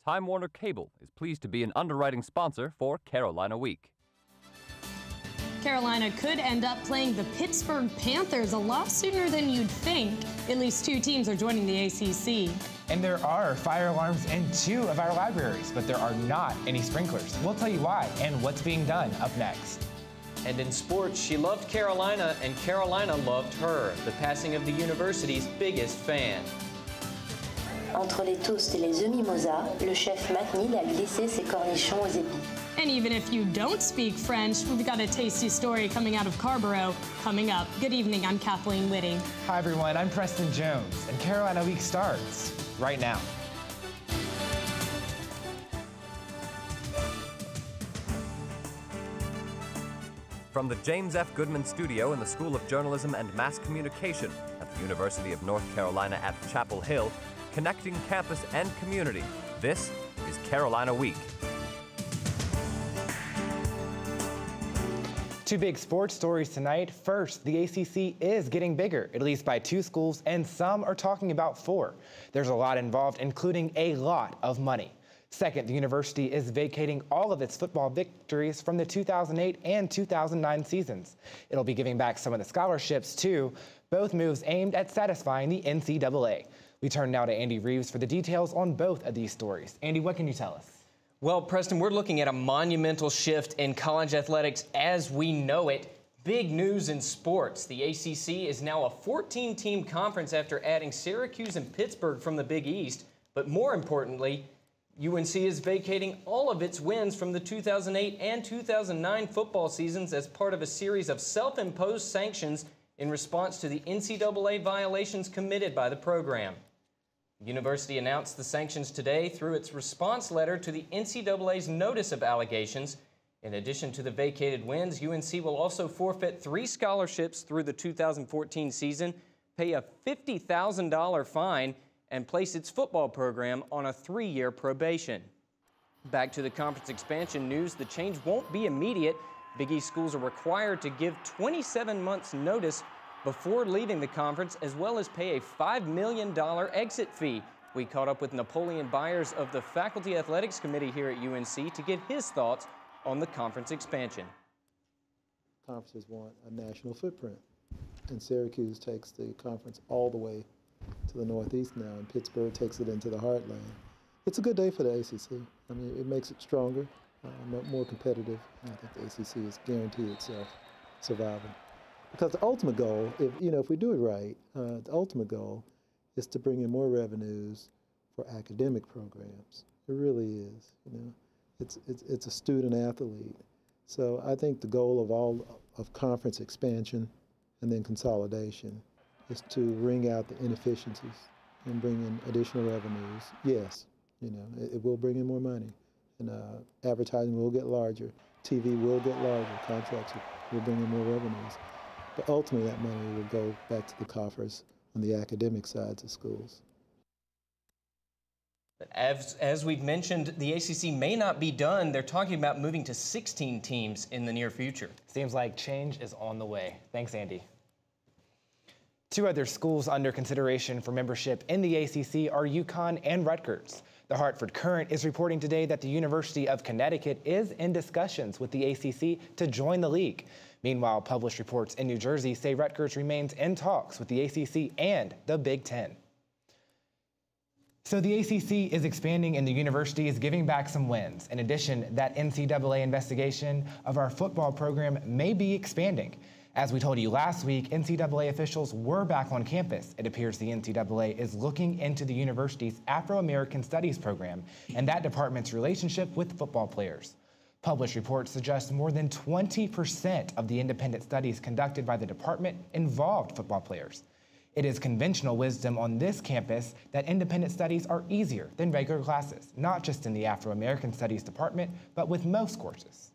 Time Warner Cable is pleased to be an underwriting sponsor for Carolina Week. Carolina could end up playing the Pittsburgh Panthers a lot sooner than you'd think. At least 2 teams are joining the ACC. And there are fire alarms in 2 of our libraries, but there are not any sprinklers. We'll tell you why and what's being done up next. And in sports, she loved Carolina and Carolina loved her, the passing of the university's biggest fan. Entre les toasts et les œufs mimosa, le chef McNeil a glissé ses cornichons aux épis. And even if you don't speak French, we've got a tasty story coming out of Carrboro coming up. Good evening, I'm Kathleen Whitting. Hi everyone, I'm Preston Jones, and Carolina Week starts right now. From the James F. Goodman Studio in the School of Journalism and Mass Communication at the University of North Carolina at Chapel Hill, connecting campus and community, this is Carolina Week. 2 big sports stories tonight. First, the ACC is getting bigger, at least by 2 schools, and some are talking about 4. There's a lot involved, including a lot of money. Second, the university is vacating all of its football victories from the 2008 and 2009 seasons. It'll be giving back some of the scholarships, too, both moves aimed at satisfying the NCAA. We turn now to Andy Reeves for the details on both of these stories. Andy, what can you tell us? Well, Preston, we're looking at a monumental shift in college athletics as we know it. Big news in sports. The ACC is now a 14-team conference after adding Syracuse and Pittsburgh from the Big East. But more importantly, UNC is vacating all of its wins from the 2008 and 2009 football seasons as part of a series of self-imposed sanctions in response to the NCAA violations committed by the program. The university announced the sanctions today through its response letter to the NCAA's notice of allegations. In addition to the vacated wins, UNC will also forfeit 3 scholarships through the 2014 season, pay a $50,000 fine, and place its football program on a 3-year probation. Back to the conference expansion news, the change won't be immediate. Big East schools are required to give 27 months' notice before leaving the conference, as well as pay a $5 million exit fee. We caught up with Napoleon Byers of the Faculty Athletics Committee here at UNC to get his thoughts on the conference expansion. Conferences want a national footprint, and Syracuse takes the conference all the way to the Northeast now, and Pittsburgh takes it into the heartland. It's a good day for the ACC. I mean, it makes it stronger, more competitive, and I think the ACC is guaranteed itself surviving. Because the ultimate goal, if we do it right, the ultimate goal is to bring in more revenues for academic programs. It really is. It's a student athlete. So I think the goal of conference expansion and then consolidation is to wring out the inefficiencies and bring in additional revenues. Yes, it will bring in more money, and advertising will get larger, TV will get larger, contracts will bring in more revenues. But ultimately, that money will go back to the coffers on the academic sides of schools. As we've mentioned, the ACC may not be done. They're talking about moving to 16 teams in the near future. Seems like change is on the way. Thanks, Andy. 2 other schools under consideration for membership in the ACC are UConn and Rutgers. The Hartford Courant is reporting today that the University of Connecticut is in discussions with the ACC to join the league. Meanwhile, published reports in New Jersey say Rutgers remains in talks with the ACC and the Big Ten. So the ACC is expanding and the university is giving back some wins. In addition, that NCAA investigation of our football program may be expanding. As we told you last week, NCAA officials were back on campus. It appears the NCAA is looking into the university's Afro-American Studies program and that department's relationship with football players. Published reports suggest more than 20% of the independent studies conducted by the department involved football players. It is conventional wisdom on this campus that independent studies are easier than regular classes, not just in the Afro-American Studies department, but with most courses.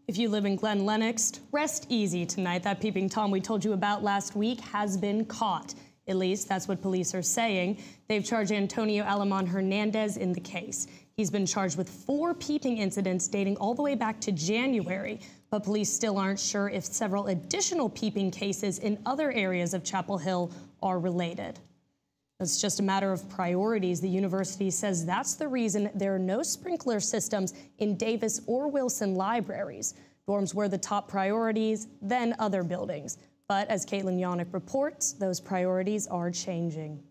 If you live in Glen Lennox, rest easy tonight. That peeping Tom we told you about last week has been caught. At least that's what police are saying. They've charged Antonio Alamon Hernandez in the case. He's been charged with 4 peeping incidents dating all the way back to January, but police still aren't sure if several additional peeping cases in other areas of Chapel Hill are related. It's just a matter of priorities. The university says that's the reason there are no sprinkler systems in Davis or Wilson libraries. Dorms were the top priorities, then other buildings. But as Caitlin Yannick reports, those priorities are changing.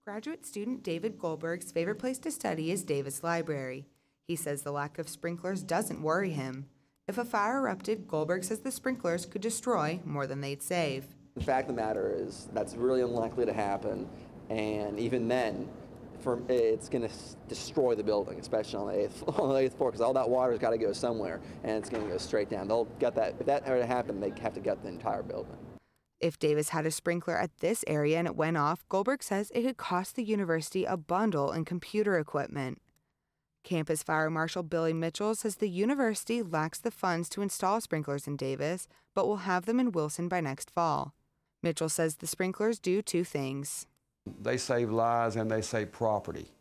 Graduate student David Goldberg's favorite place to study is Davis Library. He says the lack of sprinklers doesn't worry him. If a fire erupted, Goldberg says the sprinklers could destroy more than they'd save. The fact of the matter is that's really unlikely to happen, and even then, it's going to destroy the building, especially on the eighth floor, because all that water's got to go somewhere, and it's going to go straight down. They'll get that. If that were to happen, they'd have to gut the entire building. If Davis had a sprinkler at this area and it went off, Goldberg says it could cost the university a bundle in computer equipment. Campus Fire Marshal Billy Mitchell says the university lacks the funds to install sprinklers in Davis, but will have them in Wilson by next fall. Mitchell says the sprinklers do two things. They save lives and they save property.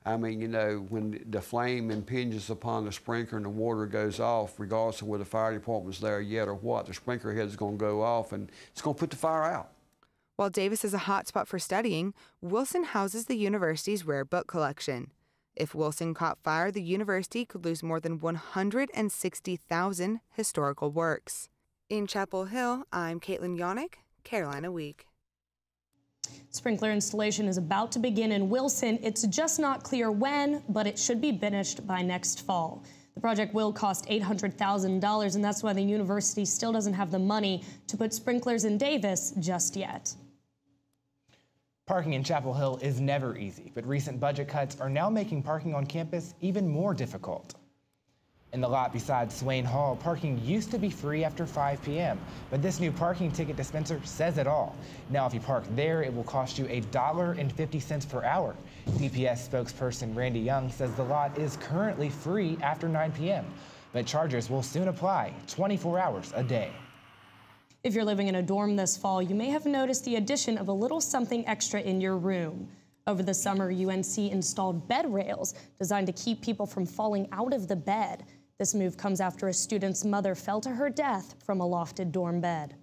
I mean, you know, when the flame impinges upon the sprinkler and the water goes off, regardless of whether the fire department's there yet or what, the sprinkler head is going to go off and it's going to put the fire out. While Davis is a hot spot for studying, Wilson houses the university's rare book collection. If Wilson caught fire, the university could lose more than 160,000 historical works. In Chapel Hill, I'm Caitlin Yannick, Carolina Week. Sprinkler installation is about to begin in Wilson. It's just not clear when, but it should be finished by next fall. The project will cost $800,000, and that's why the university still doesn't have the money to put sprinklers in Davis just yet. Parking in Chapel Hill is never easy, but recent budget cuts are now making parking on campus even more difficult. In the lot beside Swain Hall, parking used to be free after 5 p.m., but this new parking ticket dispenser says it all. Now, if you park there, it will cost you $1.50 per hour. DPS spokesperson Randy Young says the lot is currently free after 9 p.m., but charges will soon apply 24 hours a day. If you're living in a dorm this fall, you may have noticed the addition of a little something extra in your room. Over the summer, UNC installed bed rails designed to keep people from falling out of the bed. This move comes after a student's mother fell to her death from a lofted dorm bed.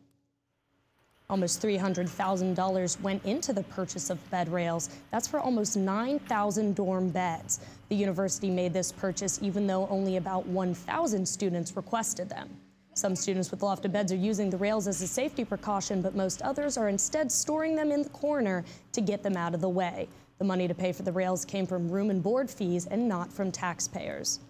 Almost $300,000 went into the purchase of bed rails. That's for almost 9,000 dorm beds. The university made this purchase even though only about 1,000 students requested them. Some students with lofted beds are using the rails as a safety precaution, but most others are instead storing them in the corner to get them out of the way. The money to pay for the rails came from room and board fees and not from taxpayers.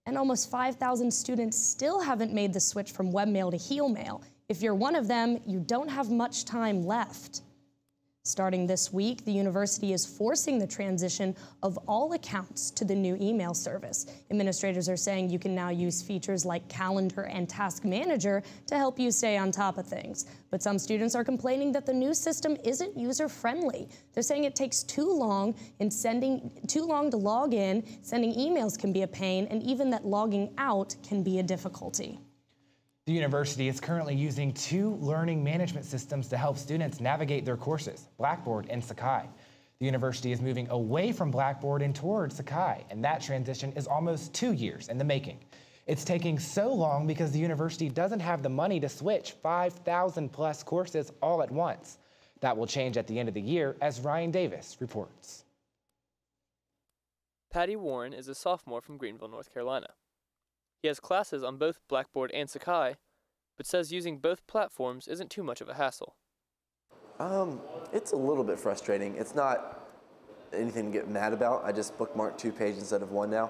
And almost 5,000 students still haven't made the switch from webmail to HealMail. If you're one of them, you don't have much time left. Starting this week, the university is forcing the transition of all accounts to the new email service. Administrators are saying you can now use features like Calendar and Task Manager to help you stay on top of things. But some students are complaining that the new system isn't user-friendly. They're saying it takes too long to log in, sending emails can be a pain, and even that logging out can be a difficulty. The university is currently using 2 learning management systems to help students navigate their courses, Blackboard and Sakai. The university is moving away from Blackboard and toward Sakai, and that transition is almost 2 years in the making. It's taking so long because the university doesn't have the money to switch 5,000 plus courses all at once. That will change at the end of the year, as Ryan Davis reports. Patty Warren is a sophomore from Greenville, North Carolina. He has classes on both Blackboard and Sakai, but says using both platforms isn't too much of a hassle. It's a little bit frustrating. It's not anything to get mad about. I just bookmarked 2 pages instead of 1 now.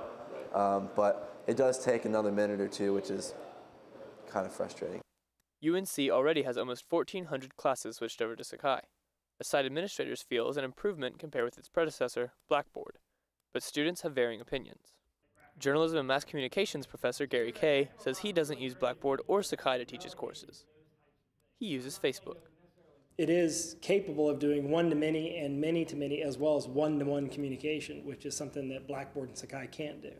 But it does take another minute or 2, which is kind of frustrating. UNC already has almost 1,400 classes switched over to Sakai. A site administrators feel is an improvement compared with its predecessor, Blackboard, but students have varying opinions. Journalism and Mass Communications professor Gary Kay says he doesn't use Blackboard or Sakai to teach his courses. He uses Facebook. It is capable of doing one-to-many and many-to-many, as well as one-to-one communication, which is something that Blackboard and Sakai can't do.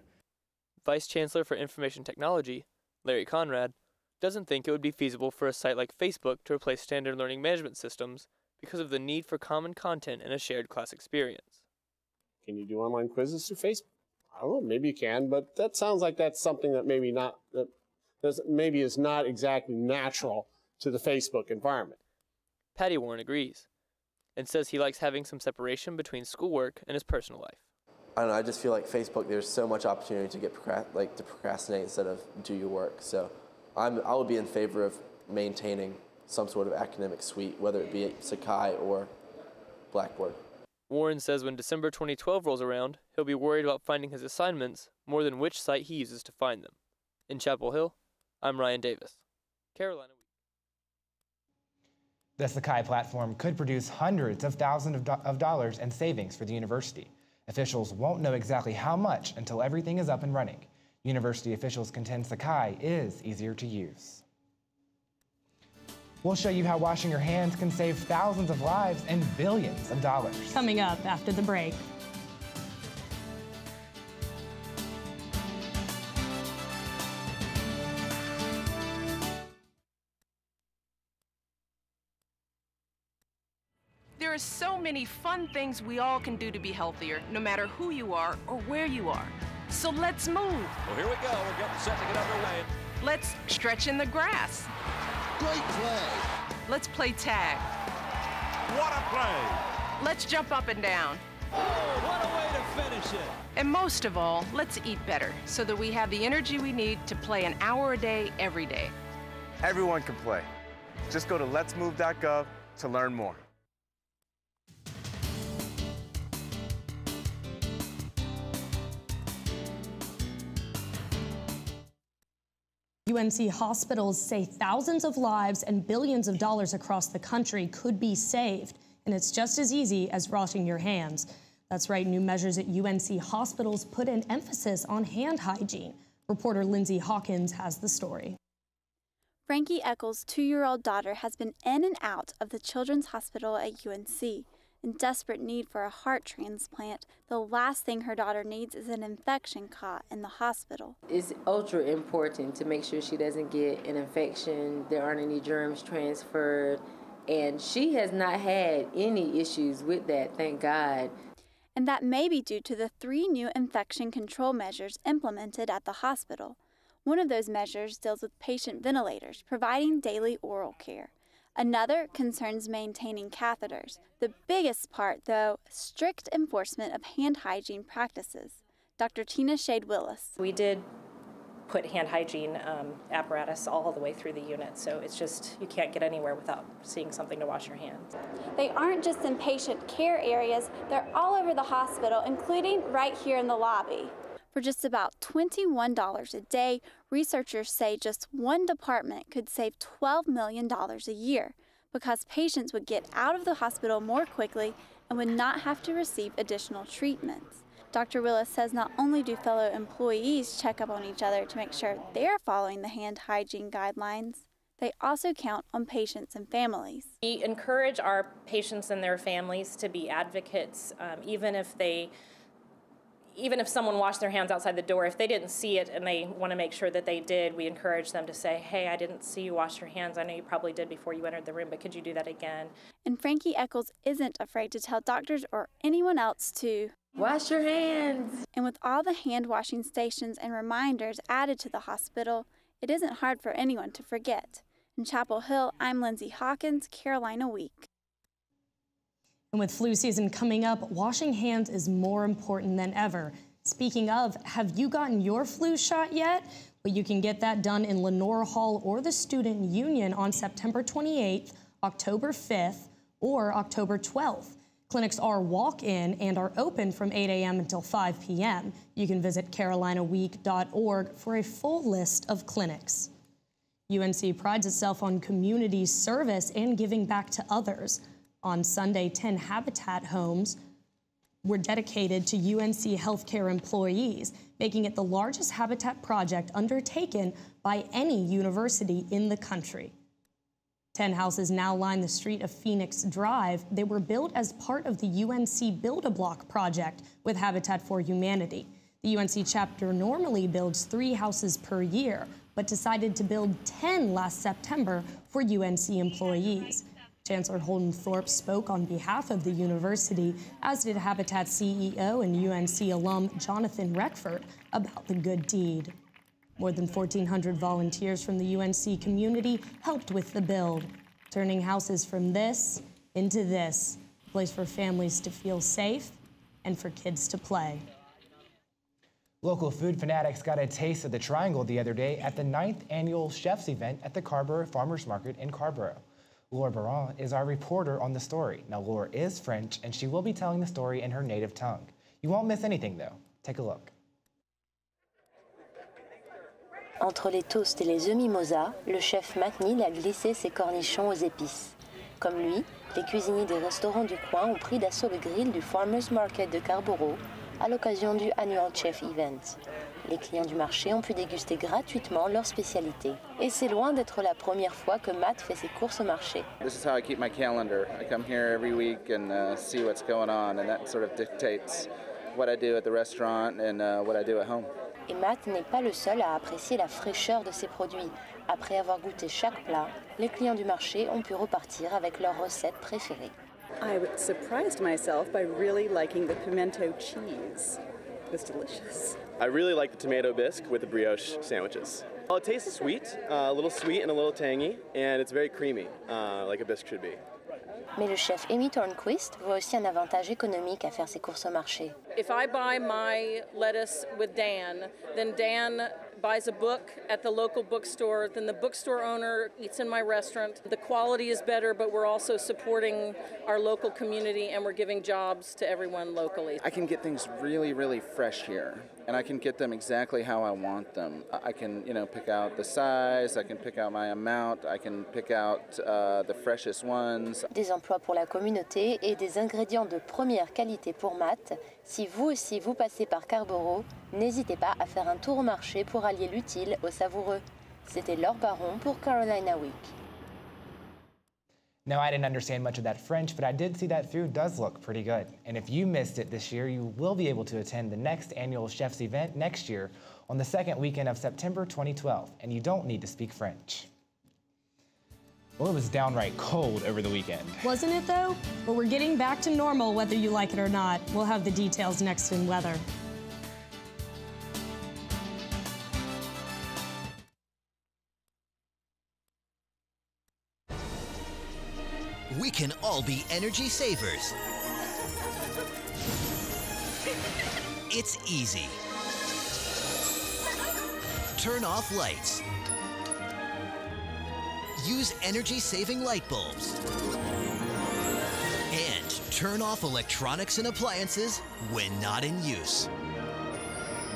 Vice Chancellor for Information Technology, Larry Conrad, doesn't think it would be feasible for a site like Facebook to replace standard learning management systems because of the need for common content and a shared class experience. Can you do online quizzes through Facebook? I don't know, maybe you can, but that sounds like that's something that maybe is not exactly natural to the Facebook environment. Patty Warren agrees. and says he likes having some separation between schoolwork and his personal life. I don't know, I just feel like Facebook, there's so much opportunity to get to procrastinate instead of do your work. So I would be in favor of maintaining some sort of academic suite, whether it be Sakai or Blackboard. Warren says when December 2012 rolls around, he'll be worried about finding his assignments more than which site he uses to find them. In Chapel Hill, I'm Ryan Davis. Carolina Week. The Sakai platform could produce hundreds of thousands of dollars in savings for the university. Officials won't know exactly how much until everything is up and running. University officials contend Sakai is easier to use. We'll show you how washing your hands can save thousands of lives and billions of dollars. Coming up after the break. There are so many fun things we all can do to be healthier, no matter who you are or where you are. So let's move. Well, here we go. We're getting set to get underway. Let's stretch in the grass. Great play. Let's play tag. What a play. Let's jump up and down. Oh, what a way to finish it. And most of all, let's eat better so that we have the energy we need to play an hour a day, every day. Everyone can play. Just go to letsmove.gov to learn more. UNC hospitals say thousands of lives and billions of dollars across the country could be saved, and it's just as easy as washing your hands. That's right, new measures at UNC hospitals put an emphasis on hand hygiene. Reporter Lindsay Hawkins has the story. Frankie Eccles' 2-year-old daughter has been in and out of the Children's Hospital at UNC. In desperate need for a heart transplant, the last thing her daughter needs is an infection cot in the hospital. It's ultra important to make sure she doesn't get an infection, there aren't any germs transferred, and she has not had any issues with that, thank God. And that may be due to the 3 new infection control measures implemented at the hospital. One of those measures deals with patient ventilators, providing daily oral care. Another concerns maintaining catheters. The biggest part, though, strict enforcement of hand hygiene practices. Dr. Tina Shade-Willis. We did put hand hygiene apparatus all the way through the unit, so it's just, you can't get anywhere without seeing something to wash your hands. They aren't just in patient care areas, they're all over the hospital, including right here in the lobby. For just about $21 a day, researchers say just one department could save $12 million a year because patients would get out of the hospital more quickly and would not have to receive additional treatments. Dr. Willis says not only do fellow employees check up on each other to make sure they're following the hand hygiene guidelines, they also count on patients and families. We encourage our patients and their families to be advocates, even if someone washed their hands outside the door, if they didn't see it and they want to make sure that they did, we encourage them to say, hey, I didn't see you wash your hands. I know you probably did before you entered the room, but could you do that again? And Frankie Eccles isn't afraid to tell doctors or anyone else to wash your hands. And with all the hand washing stations and reminders added to the hospital, it isn't hard for anyone to forget. In Chapel Hill, I'm Lindsay Hawkins, Carolina Week. And with flu season coming up, washing hands is more important than ever. Speaking of, have you gotten your flu shot yet? Well, you can get that done in Lenore Hall or the Student Union on September 28th, October 5th, or October 12th. Clinics are walk-in and are open from 8 a.m. until 5 p.m. You can visit carolinaweek.org for a full list of clinics. UNC prides itself on community service and giving back to others. On Sunday, 10 Habitat homes were dedicated to UNC healthcare employees, making it the largest Habitat project undertaken by any university in the country. 10 houses now line the street of Phoenix Drive. They were built as part of the UNC Build-A-Block project with Habitat for Humanity. The UNC chapter normally builds 3 houses per year, but decided to build 10 last September for UNC employees. Chancellor Holden Thorpe spoke on behalf of the university, as did Habitat CEO and UNC alum Jonathan Reckford about the good deed. More than 1,400 volunteers from the UNC community helped with the build, turning houses from this into this. place for families to feel safe and for kids to play. Local food fanatics got a taste of the triangle the other day at the 9th annual Chef's event at the Carrboro Farmers Market in Carrboro. Laura Baron is our reporter on the story. Now, Laura is French, and she will be telling the story in her native tongue. You won't miss anything, though. Take a look. Entre les toasts et les œufs mimosa, le chef McNeil a glissé ses cornichons aux épices. Comme lui, les cuisiniers des restaurants du coin ont pris d'assaut le grill du Farmers Market de Carrboro à l'occasion du Annual Chef Event. Les clients du marché ont pu déguster gratuitement leurs spécialités. Et c'est loin d'être la première fois que Matt fait ses courses au marché. This is how I keep my calendar. I come here every week and see what's going on, and that sort of dictates what I do at the restaurant and what I do at home. Et Matt n'est pas le seul à apprécier la fraîcheur de ses produits. Après avoir goûté chaque plat, les clients du marché ont pu repartir avec leurs recettes préférées. I surprised myself by really liking the pimento cheese. It was delicious. I really like the tomato bisque with the brioche sandwiches. Well, it tastes sweet, a little sweet and a little tangy, and it's very creamy, like a bisque should be. Mais le chef Amy Tornquist voit aussi un avantage économique à faire ses courses au marché. If I buy my lettuce with Dan, then Dan buys a book at the local bookstore, then the bookstore owner eats in my restaurant. The quality is better, but we're also supporting our local community and we're giving jobs to everyone locally. I can get things really, really fresh here, and I can get them exactly how I want them. I can, pick out the size, I can pick out my amount, I can pick out the freshest ones. Des emplois pour la communauté et des ingrédients de première qualité pour Matt. Si vous aussi vous passez par Carrboro, n'hésitez pas à faire un tour au marché pour allier l'utile au savoureux. C'était Laure Baron pour Carolina Week. Now, I didn't understand much of that French, but I did see that food does look pretty good. And if you missed it this year, you will be able to attend the next annual Chef's event next year on the second weekend of September 2012, and you don't need to speak French. Well, it was downright cold over the weekend. Wasn't it, though? But we're getting back to normal, whether you like it or not. We'll have the details next in weather. We can all be energy savers. It's easy. Turn off lights. Use energy-saving light bulbs. And turn off electronics and appliances when not in use.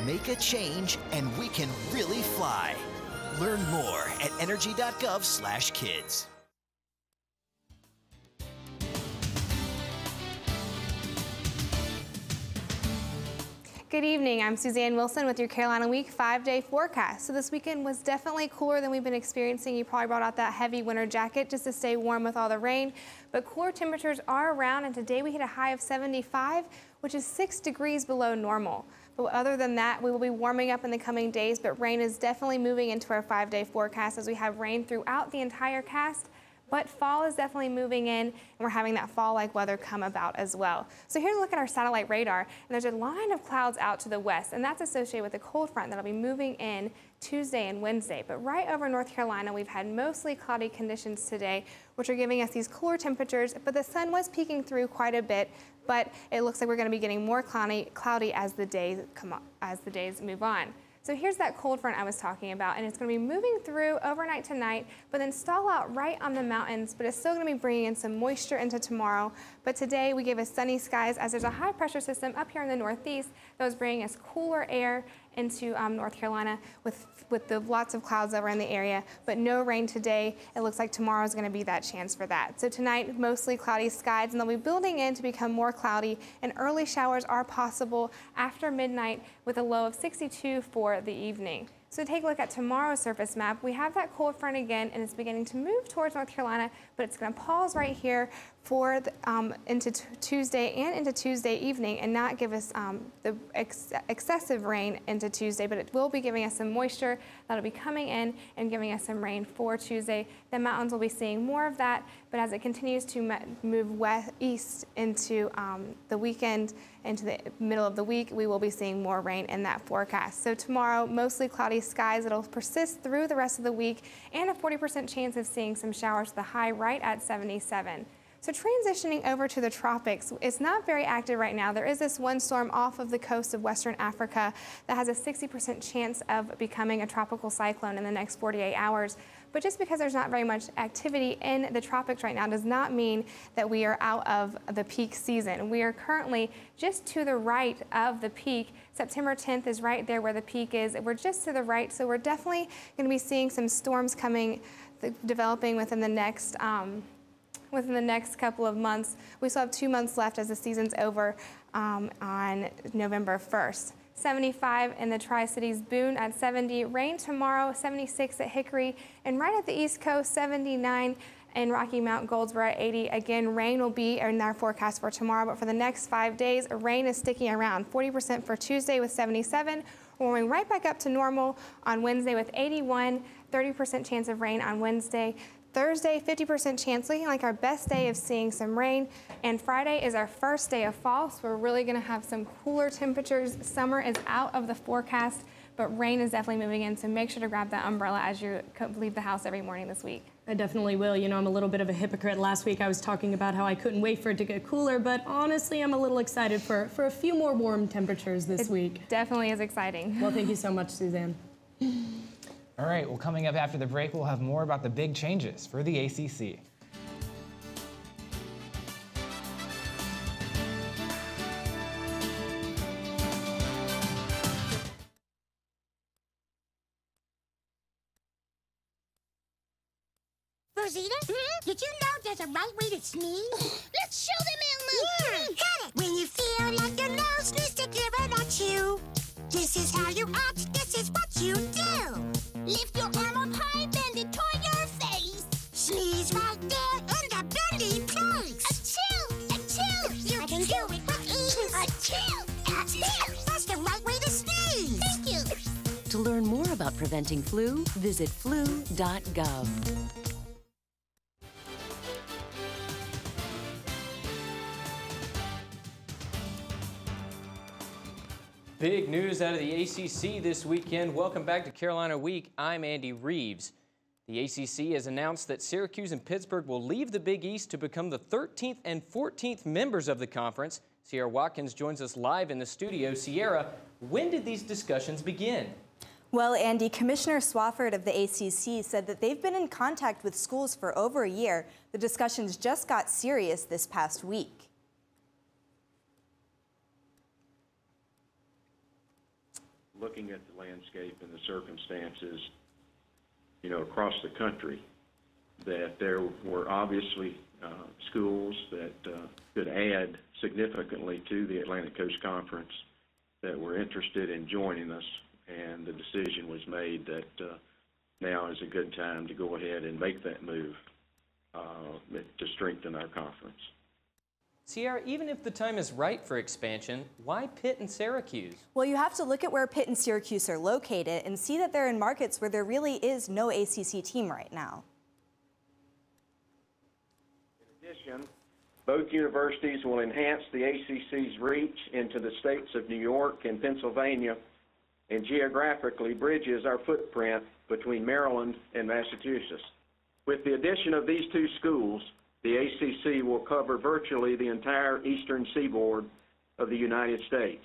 Make a change and we can really fly. Learn more at energy.gov/kids. Good evening, I'm Suzanne Wilson with your Carolina Week 5-day forecast. So this weekend was definitely cooler than we've been experiencing. You probably brought out that heavy winter jacket just to stay warm with all the rain. But cooler temperatures are around, and today we hit a high of 75, which is 6 degrees below normal. But other than that, we will be warming up in the coming days, but rain is definitely moving into our 5-day forecast as we have rain throughout the entire cast. But fall is definitely moving in, and we're having that fall-like weather come about as well. So here's a look at our satellite radar, and there's a line of clouds out to the west, and that's associated with a cold front that'll be moving in Tuesday and Wednesday. But right over North Carolina, we've had mostly cloudy conditions today, which are giving us these cooler temperatures, but the sun was peeking through quite a bit, but it looks like we're going to be getting more cloudy as the days move on. So here's that cold front I was talking about, and it's going to be moving through overnight tonight, but then stall out right on the mountains, but it's still going to be bringing in some moisture into tomorrow. But today we give us sunny skies as there's a high pressure system up here in the northeast that was bringing us cooler air into North Carolina with the lots of clouds over in the area, but no rain today. It looks like tomorrow is going to be that chance for that. So tonight, mostly cloudy skies, and they'll be building in to become more cloudy, and early showers are possible after midnight with a low of 62 for the evening. So take a look at tomorrow's surface map. We have that cold front again, and it's beginning to move towards North Carolina, but it's going to pause right here for into Tuesday and into Tuesday evening, and not give us the excessive rain into Tuesday, but it will be giving us some moisture that'll be coming in and giving us some rain for Tuesday. The mountains will be seeing more of that, but as it continues to move east into the weekend, into the middle of the week, we will be seeing more rain in that forecast. So tomorrow, mostly cloudy skies. It'll persist through the rest of the week, and a 40% chance of seeing some showers, the high right at 77. So transitioning over to the tropics, it's not very active right now. There is this one storm off of the coast of Western Africa that has a 60% chance of becoming a tropical cyclone in the next 48 hours. But just because there's not very much activity in the tropics right now does not mean that we are out of the peak season. We are currently just to the right of the peak. September 10th is right there where the peak is. We're just to the right, so we're definitely going to be seeing some storms developing within the next couple of months. We still have 2 months left as the season's over on November 1st. 75 in the Tri-Cities, Boone at 70, rain tomorrow, 76 at Hickory, and right at the East Coast, 79 in Rocky Mount, Goldsboro at 80. Again, rain will be in our forecast for tomorrow, but for the next 5 days, rain is sticking around. 40% for Tuesday with 77, warming right back up to normal on Wednesday with 81, 30% chance of rain on Wednesday. Thursday, 50% chance, looking like our best day of seeing some rain. And Friday is our first day of fall, so we're really going to have some cooler temperatures. Summer is out of the forecast, but rain is definitely moving in, so make sure to grab that umbrella as you leave the house every morning this week. I definitely will. You know, I'm a little bit of a hypocrite. Last week I was talking about how I couldn't wait for it to get cooler, but honestly, I'm a little excited for a few more warm temperatures this week. Definitely is exciting. Well, thank you so much, Suzanne. All right, well, coming up after the break, we'll have more about the big changes for the ACC. Rosita, did you know there's a right way to sneeze? Let's show them, Elmo! Got it! When you feel like your nose needs to give it at you, this is how you act, this is what you do. Lift your arm up high, bend it toward your face. Sneeze right there in the bendy place. Achoo! Achoo! You can do it with ease. Achoo! Achoo! That's the right way to sneeze. Thank you. To learn more about preventing flu, visit flu.gov. Big news out of the ACC this weekend. Welcome back to Carolina Week. I'm Andy Reeves. The ACC has announced that Syracuse and Pittsburgh will leave the Big East to become the 13th and 14th members of the conference. Sierra Watkins joins us live in the studio. Sierra, when did these discussions begin? Well, Andy, Commissioner Swafford of the ACC said that they've been in contact with schools for over a year. The discussions just got serious this past week. Looking at the landscape and the circumstances, you know, across the country, that there were obviously schools that could add significantly to the Atlantic Coast Conference that were interested in joining us, and the decision was made that now is a good time to go ahead and make that move to strengthen our conference. Sierra, even if the time is right for expansion, why Pitt and Syracuse? Well, you have to look at where Pitt and Syracuse are located and see that they're in markets where there really is no ACC team right now. In addition, both universities will enhance the ACC's reach into the states of New York and Pennsylvania, and geographically bridges our footprint between Maryland and Massachusetts. With the addition of these two schools, the ACC will cover virtually the entire eastern seaboard of the United States.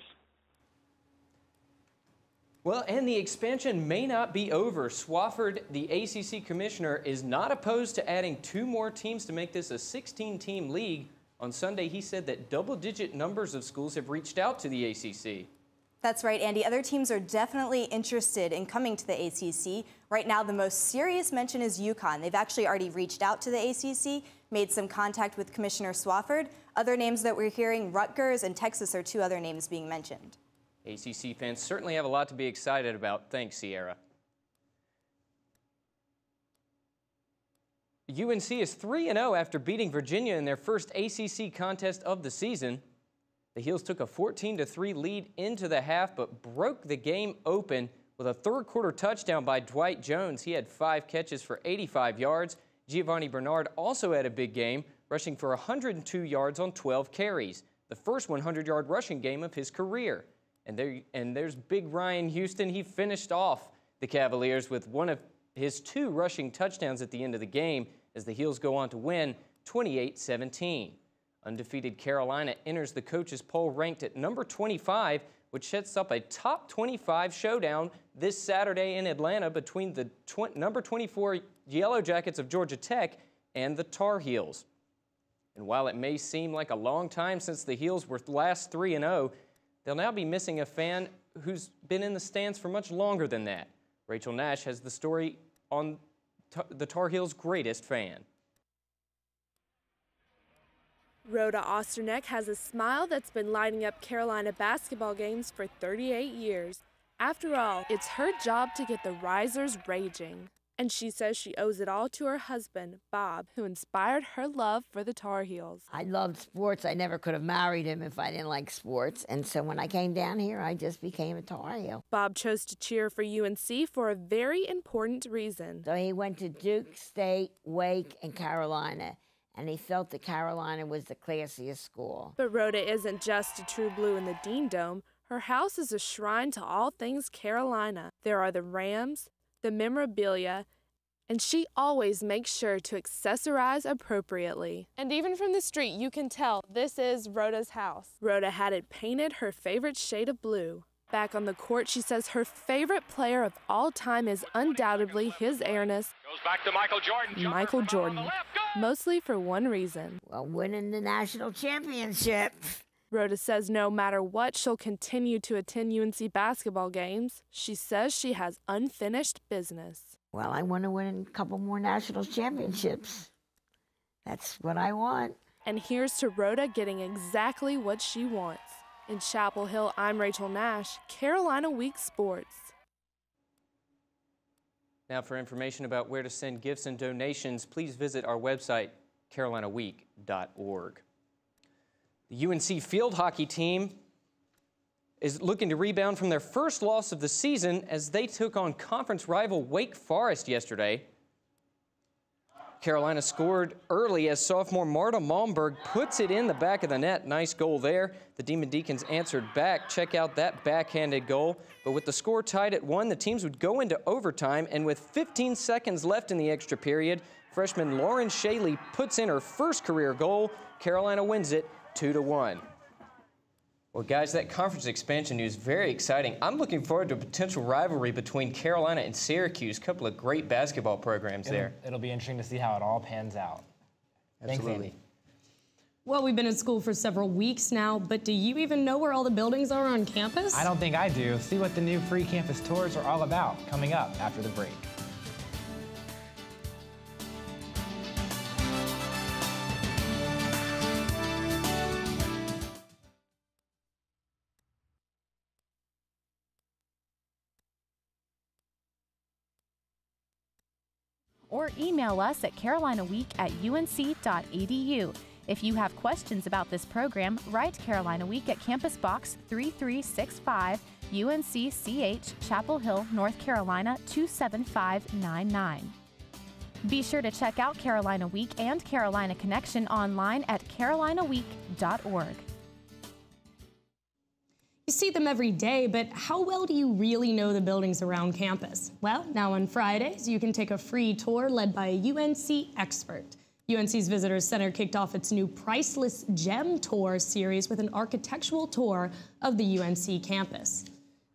Well, and the expansion may not be over. Swafford, the ACC commissioner, is not opposed to adding 2 more teams to make this a 16-team league. On Sunday, he said that double-digit numbers of schools have reached out to the ACC. That's right, Andy. Other teams are definitely interested in coming to the ACC. Right now, the most serious mention is UConn. They've actually already reached out to the ACC, made some contact with Commissioner Swafford. Other names that we're hearing, Rutgers and Texas, are 2 other names being mentioned. ACC fans certainly have a lot to be excited about. Thanks, Sierra. UNC is 3-0 after beating Virginia in their first ACC contest of the season. The Heels took a 14-3 lead into the half, but broke the game open with a third-quarter touchdown by Dwight Jones. He had 5 catches for 85 yards. Giovanni Bernard also had a big game, rushing for 102 yards on 12 carries, the first 100-yard rushing game of his career. And there's big Ryan Houston. He finished off the Cavaliers with one of his 2 rushing touchdowns at the end of the game as the Heels go on to win 28-17. Undefeated Carolina enters the coaches poll ranked at number 25, which sets up a top 25 showdown this Saturday in Atlanta between the number 24 Yellow Jackets of Georgia Tech and the Tar Heels. And while it may seem like a long time since the Heels were last 3-0, they'll now be missing a fan who's been in the stands for much longer than that. Rachel Nash has the story on the Tar Heels' greatest fan. Rhoda Osterneck has a smile that's been lighting up Carolina basketball games for 38 years. After all, it's her job to get the risers raging. And she says she owes it all to her husband, Bob, who inspired her love for the Tar Heels. I loved sports. I never could have married him if I didn't like sports. And so when I came down here, I just became a Tar Heel. Bob chose to cheer for UNC for a very important reason. So he went to Duke, State, Wake, and Carolina. And he felt that Carolina was the classiest school. But Rhoda isn't just a true blue in the Dean Dome. Her house is a shrine to all things Carolina. There are the Rams, the memorabilia, and she always makes sure to accessorize appropriately. And even from the street, you can tell this is Rhoda's house. Rhoda had it painted her favorite shade of blue. Back on the court, she says her favorite player of all time is undoubtedly His Airness, Goes back to Michael Jordan. Michael Jordan, mostly for one reason. Well, winning the national championship. Rhoda says no matter what, she'll continue to attend UNC basketball games. She says she has unfinished business. Well, I want to win a couple more national championships. That's what I want. And here's to Rhoda getting exactly what she wants. In Chapel Hill, I'm Rachel Nash, Carolina Week Sports. Now for information about where to send gifts and donations, please visit our website, carolinaweek.org. The UNC field hockey team is looking to rebound from their first loss of the season as they took on conference rival Wake Forest yesterday. Carolina scored early as sophomore Marta Malmberg puts it in the back of the net. Nice goal there. The Demon Deacons answered back. Check out that backhanded goal. But with the score tied at 1, the teams would go into overtime, and with 15 seconds left in the extra period, freshman Lauren Shaley puts in her first career goal. Carolina wins it 2-1. Well, guys, that conference expansion news, very exciting. I'm looking forward to a potential rivalry between Carolina and Syracuse. A couple of great basketball programs there. It'll be interesting to see how it all pans out. Thanks, Absolutely. Andy. Well, we've been in school for several weeks now, but do you even know where all the buildings are on campus? I don't think I do. See what the new free campus tours are all about coming up after the break. Or email us at carolinaweek@unc.edu. If you have questions about this program, write Carolina Week at Campus Box 3365, UNC-CH, Chapel Hill, North Carolina 27599. Be sure to check out Carolina Week and Carolina Connection online at carolinaweek.org. You see them every day, but how well do you really know the buildings around campus? Well, now on Fridays, you can take a free tour led by a UNC expert. UNC's Visitors Center kicked off its new Priceless Gem Tour series with an architectural tour of the UNC campus.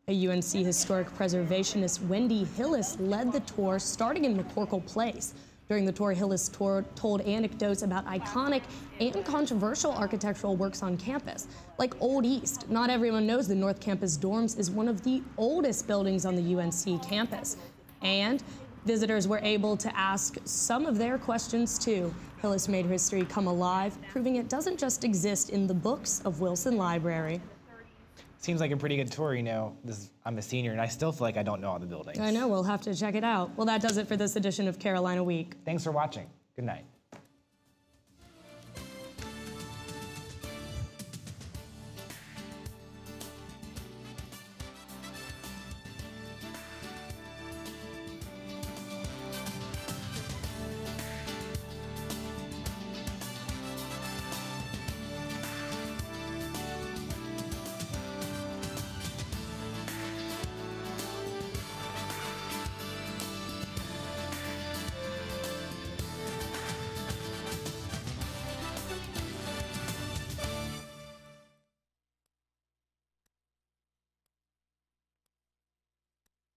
A UNC historic preservationist, Wendy Hillis, led the tour starting in McCorkle Place. During the tour, Hillis told anecdotes about iconic and controversial architectural works on campus, like Old East. Not everyone knows the North Campus Dorms is one of the oldest buildings on the UNC campus. And visitors were able to ask some of their questions too. Hillis made history come alive, proving it doesn't just exist in the books of Wilson Library. Seems like a pretty good tour, you know. I'm a senior and I still feel like I don't know all the buildings. I know, we'll have to check it out. Well, that does it for this edition of Carolina Week. Thanks for watching. Good night.